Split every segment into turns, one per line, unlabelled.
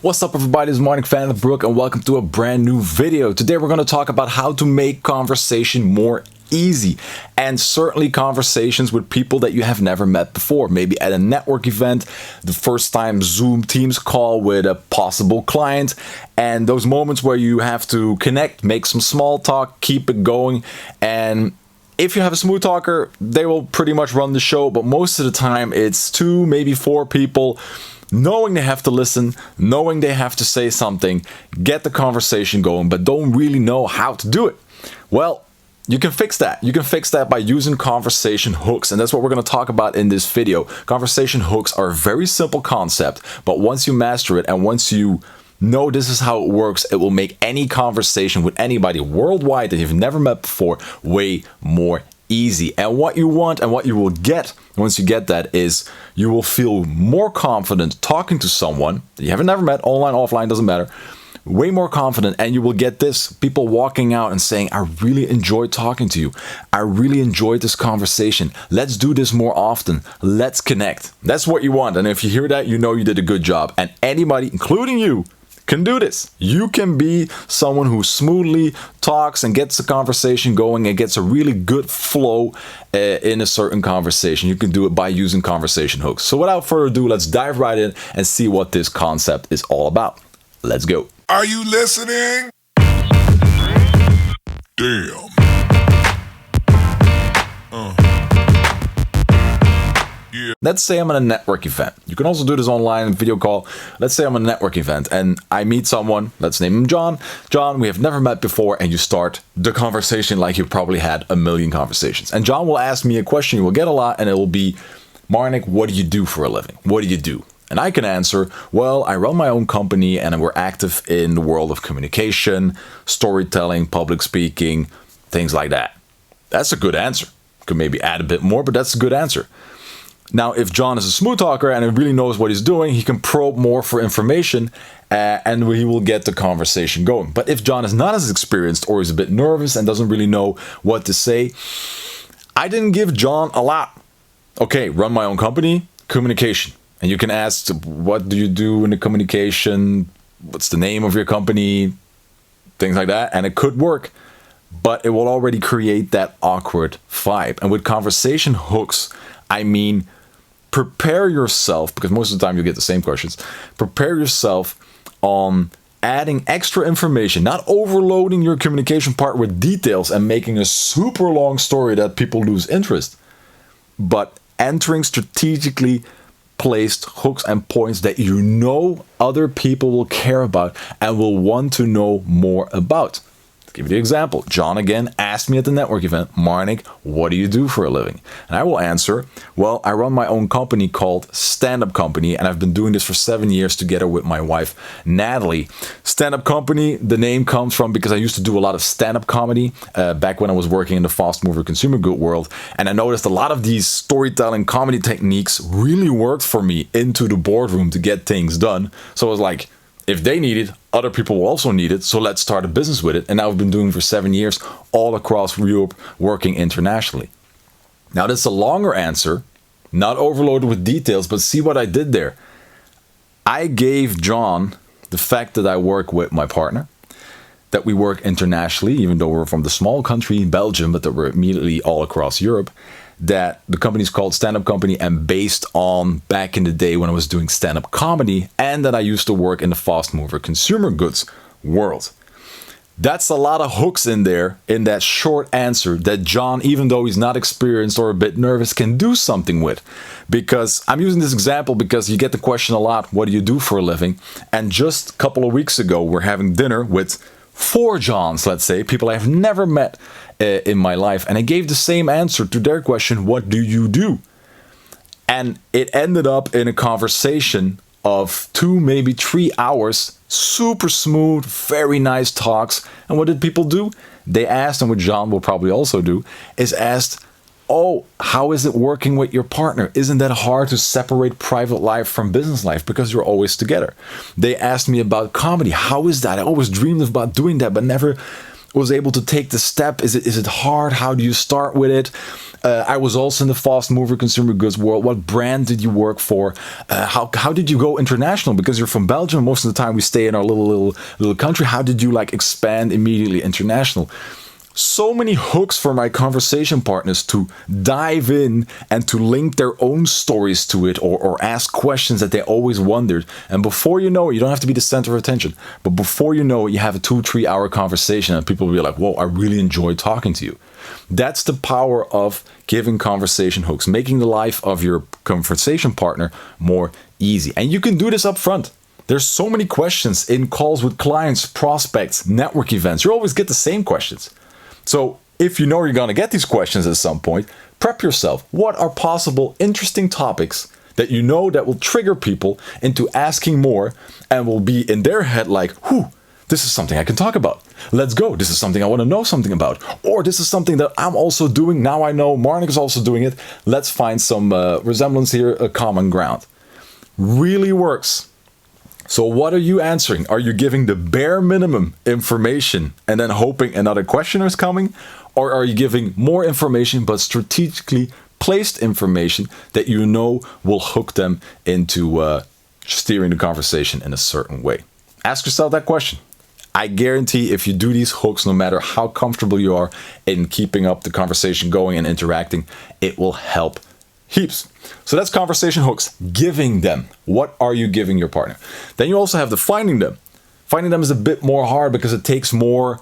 What's up everybody, it's Marnik Van den Broek and welcome to a brand new video. Today we're going to talk about how to make conversation more easy, and certainly conversations with people that you have never met before. Maybe at a network event, the first time Zoom Teams call with a possible client, and those moments where you have to connect, make some small talk, keep it going. And if you have a smooth talker, they will pretty much run the show, but most of the time it's 2, maybe 4 people knowing they have to listen, knowing they have to say something, get the conversation going, but don't really know how to do it. Well, you can fix that. You can fix that by using conversation hooks, and that's what we're going to talk about in this video. Conversation hooks are a very simple concept, but once you master it and once you know this is how it works, it will make any conversation with anybody worldwide that you've never met before way more easy. And what you want and what you will get once you get that is you will feel more confident talking to someone that you haven't never met, online, offline, doesn't matter, way more confident. And you will get this, people walking out and saying, I really enjoyed talking to you. I really enjoyed this conversation. Let's do this more often. Let's connect. That's what you want. And if you hear that, you know you did a good job. And anybody, including you, can do this. You can be someone who smoothly talks and gets the conversation going and gets a really good flow in a certain conversation. You can do it by using conversation hooks. So without further ado, let's dive right in and see what this concept is all about. Let's go.
Are you listening? Damn. Yeah.
Let's say I'm at a network event. You can also do this online in video call. Let's say I'm at a network event and I meet someone. Let's name him John. John, we have never met before, and you start the conversation like you've probably had a million conversations. And John will ask me a question you will get a lot, and it will be, Marnik, what do you do for a living? What do you do? And I can answer, well, I run my own company and we're active in the world of communication, storytelling, public speaking, things like that. That's a good answer. Could maybe add a bit more, but that's a good answer. Now, if John is a smooth talker and he really knows what he's doing, he can probe more for information and he will get the conversation going. But if John is not as experienced or is a bit nervous and doesn't really know what to say, I didn't give John a lot. Okay, run my own company, communication. And you can ask, what do you do in the communication? What's the name of your company? Things like that. And it could work, but it will already create that awkward vibe. And with conversation hooks, I mean, prepare yourself, because most of the time you get the same questions. Prepare yourself on adding extra information, not overloading your communication part with details and making a super long story that people lose interest, but entering strategically placed hooks and points that you know other people will care about and will want to know more about. To give you the example, John again asked me at the network event, Marnik, what do you do for a living? And I will answer, well, I run my own company called Stand Up Company, and I've been doing this for 7 years together with my wife, Natalie. Stand Up Company, the name comes from because I used to do a lot of stand-up comedy back when I was working in the fast mover consumer good world, and I noticed a lot of these storytelling comedy techniques really worked for me into the boardroom to get things done. So I was like, if they need it, other people will also need it, so let's start a business with it. And now I've been doing it for 7 years, all across Europe, working internationally. Now that's a longer answer, not overloaded with details, but see what I did there. I gave John the fact that I work with my partner, that we work internationally, even though we're from the small country, Belgium, but that we're immediately all across Europe, that the company is called Stand Up Company and based on back in the day when I was doing stand-up comedy, and that I used to work in the fast mover consumer goods world. That's a lot of hooks in there in that short answer that John, even though he's not experienced or a bit nervous, can do something with. Because I'm using this example because you get the question a lot, what do you do for a living? And just a couple of weeks ago, we're having dinner with 4 Johns, let's say, people I've never met in my life, and I gave the same answer to their question, what do you do? And it ended up in a conversation of 2, maybe 3 hours, super smooth, very nice talks. And what did people do? They asked, and what John will probably also do, is asked, oh, how is it working with your partner? Isn't that hard to separate private life from business life because you're always together? They asked me about comedy. How is that? I always dreamed about doing that, but never was able to take the step? Is it hard? How do you start with it? I was also in the fast mover consumer goods world. What brand did you work for? How did you go international? Because you're from Belgium. Most of the time we stay in our little country. How did you like expand immediately international? So many hooks for my conversation partners to dive in and to link their own stories to it, or ask questions that they always wondered. And before you know it, you don't have to be the center of attention, but before you know it, you have a 2-3 hour conversation and people will be like, whoa, I really enjoyed talking to you. That's the power of giving conversation hooks, making the life of your conversation partner more easy. And you can do this up front. There's so many questions in calls with clients, prospects, network events. You always get the same questions. So if you know you're going to get these questions at some point, prep yourself. What are possible interesting topics that you know that will trigger people into asking more and will be in their head like, whew, this is something I can talk about. Let's go. This is something I want to know something about. Or this is something that I'm also doing. Now I know Marnik is also doing it. Let's find some resemblance here, a common ground. Really works. So what are you answering? Are you giving the bare minimum information and then hoping another questioner is coming? Or are you giving more information but strategically placed information that you know will hook them into steering the conversation in a certain way? Ask yourself that question. I guarantee if you do these hooks, no matter how comfortable you are in keeping up the conversation going and interacting, it will help heaps. So that's conversation hooks, giving them. What are you giving your partner? Then you also have the finding them. Finding them is a bit more hard because it takes more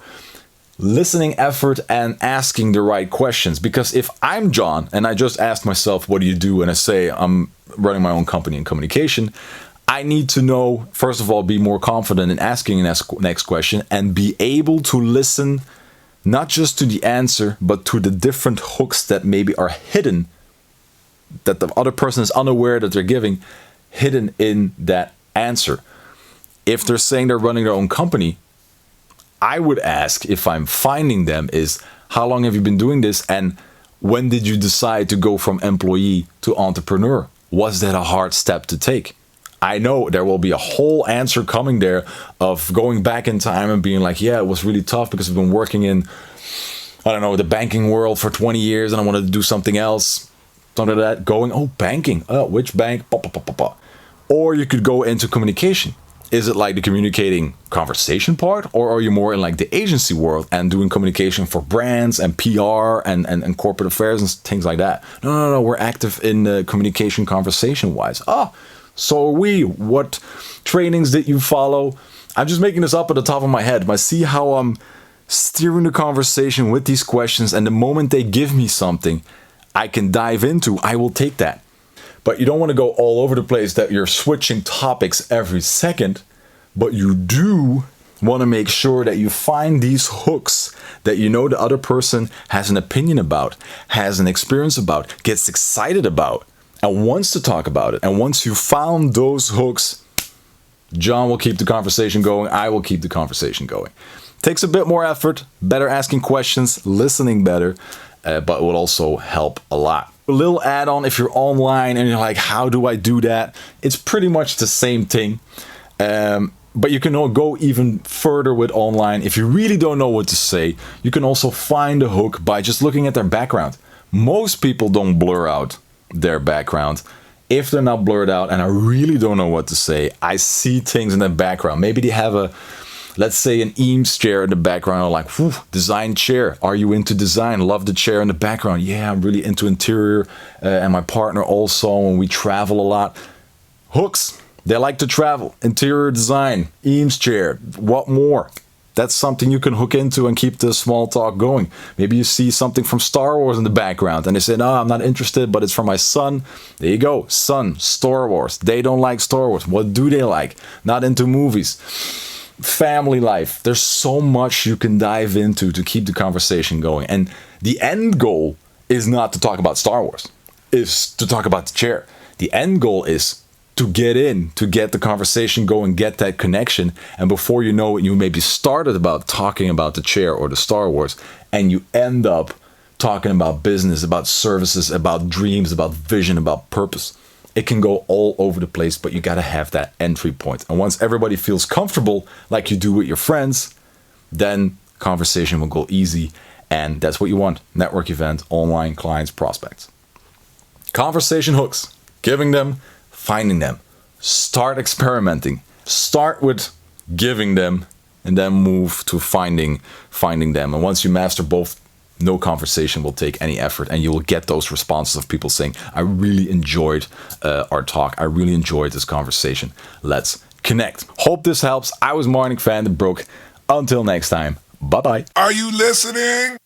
listening effort and asking the right questions. Because if I'm John and I just asked myself, what do you do? And I say, I'm running my own company in communication. I need to know, first of all, be more confident in asking the next question and be able to listen not just to the answer, but to the different hooks that maybe are hidden, that the other person is unaware that they're giving, hidden in that answer. If they're saying they're running their own company, I would ask, if I'm finding them, is how long have you been doing this and when did you decide to go from employee to entrepreneur? Was that a hard step to take? I know there will be a whole answer coming there of going back in time and being like, yeah, it was really tough because I've been working in, I don't know, the banking world for 20 years and I wanted to do something else. Under that, going, oh, banking, which bank? Or you could go into communication. Is it like the communicating conversation part, or are you more in like the agency world and doing communication for brands and PR and corporate affairs and things like that? No, we're active in communication conversation wise. So are we. What trainings did you follow? I'm just making this up at the top of my head, but see how I'm steering the conversation with these questions, and the moment they give me something I can dive into, I will take that. But you don't want to go all over the place that you're switching topics every second, but you do want to make sure that you find these hooks that you know the other person has an opinion about, has an experience about, gets excited about, and wants to talk about it. And once you found those hooks, John will keep the conversation going, I will keep the conversation going. Takes a bit more effort, better asking questions, listening better, but it will also help a lot. A little add-on, if you're online and you're like, how do I do that? It's pretty much the same thing. But you can go even further with online. If you really don't know what to say, you can also find a hook by just looking at their background. Most people don't blur out their background. If they're not blurred out and I really don't know what to say, I see things in the background. Maybe they have a, let's say, an Eames chair in the background. I'm like, whew, design chair. Are you into design? Love the chair in the background. Yeah, I'm really into interior. And my partner also, and we travel a lot. Hooks. They like to travel. Interior design. Eames chair. What more? That's something you can hook into and keep the small talk going. Maybe you see something from Star Wars in the background and they say, no, I'm not interested, but it's for my son. There you go. Son, Star Wars. They don't like Star Wars. What do they like? Not into movies. Family life. There's so much you can dive into to keep the conversation going. And the end goal is not to talk about Star Wars. It's to talk about the chair. The end goal is to get in, to get the conversation going, get that connection. And before you know it, you maybe started about talking about the chair or the Star Wars, and you end up talking about business, about services, about dreams, about vision, about purpose. It can go all over the place, but you got to have that entry point. And once everybody feels comfortable, like you do with your friends, then conversation will go easy, and that's what you want. Network event, online, clients, prospects. Conversation hooks, giving them, finding them. Start experimenting. Start with giving them and then move to finding them. And once you master both, no conversation will take any effort, and you will get those responses of people saying, I really enjoyed our talk. I really enjoyed this conversation. Let's connect. Hope this helps. I was Marnik van den Broek. Until next time, bye-bye.
Are you listening?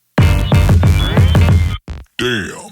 Damn.